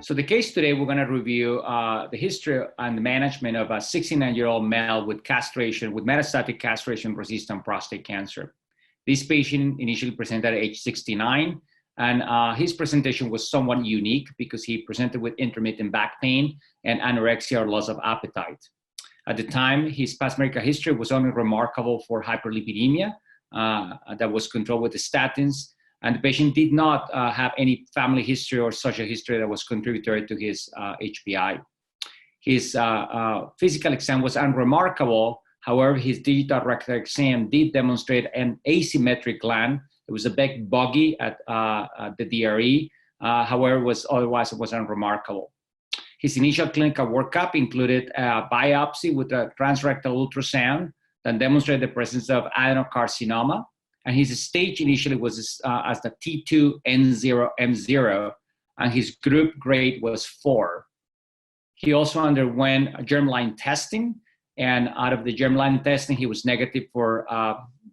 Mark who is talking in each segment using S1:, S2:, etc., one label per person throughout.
S1: So the case today, we're going to review the history and the management of a 69-year-old male with metastatic castration-resistant prostate cancer. This patient initially presented at age 69, and his presentation was somewhat unique because he presented with intermittent back pain and anorexia or loss of appetite. At the time, his past medical history was only remarkable for hyperlipidemia that was controlled with the statins, and the patient did not have any family history or social history that was contributory to his HPI. His physical exam was unremarkable. However, his digital rectal exam did demonstrate an asymmetric gland. It was a big bogey at the DRE. However, otherwise it was unremarkable. His initial clinical workup included a biopsy with a transrectal ultrasound that demonstrated the presence of adenocarcinoma. And his stage initially was as the T2N0M0, and his group grade was 4. He also underwent germline testing, and out of the germline testing, he was negative for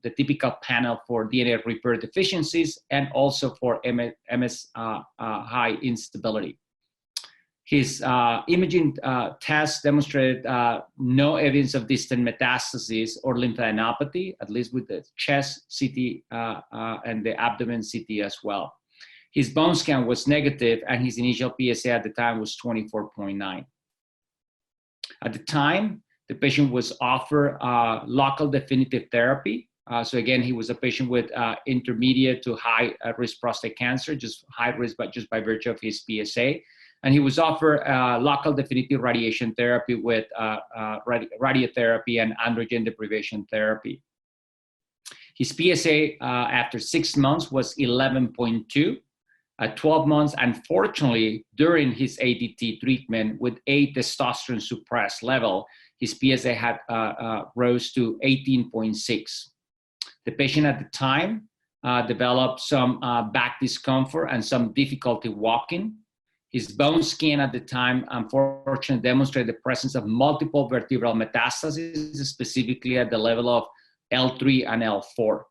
S1: the typical panel for DNA repair deficiencies and also for MS high instability. His imaging test demonstrated no evidence of distant metastasis or lymphadenopathy, at least with the chest CT and the abdomen CT as well. His bone scan was negative, and his initial PSA at the time was 24.9. At the time, the patient was offered local definitive therapy. So again, he was a patient with intermediate to high risk prostate cancer, just high risk, but just by virtue of his PSA. And he was offered local definitive radiation therapy with radiotherapy and androgen deprivation therapy. His PSA after 6 months was 11.2. At 12 months, unfortunately, during his ADT treatment with a testosterone suppressed level, his PSA had rose to 18.6. The patient at the time developed some back discomfort and some difficulty walking. His bone scan at the time, unfortunately, demonstrated the presence of multiple vertebral metastases, specifically at the level of L3 and L4.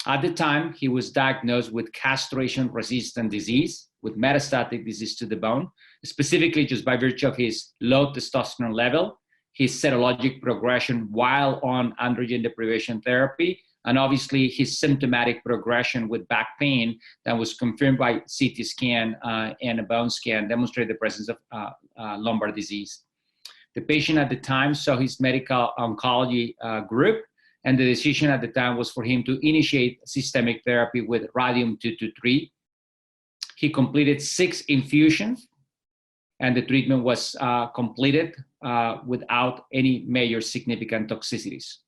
S1: At the time, he was diagnosed with castration-resistant disease, with metastatic disease to the bone, specifically just by virtue of his low testosterone level, his serologic progression while on androgen deprivation therapy, and obviously his symptomatic progression with back pain that was confirmed by CT scan and a bone scan demonstrated the presence of lumbar disease. The patient at the time saw his medical oncology group, and the decision at the time was for him to initiate systemic therapy with radium-223. He completed 6 infusions, and the treatment was completed without any major significant toxicities.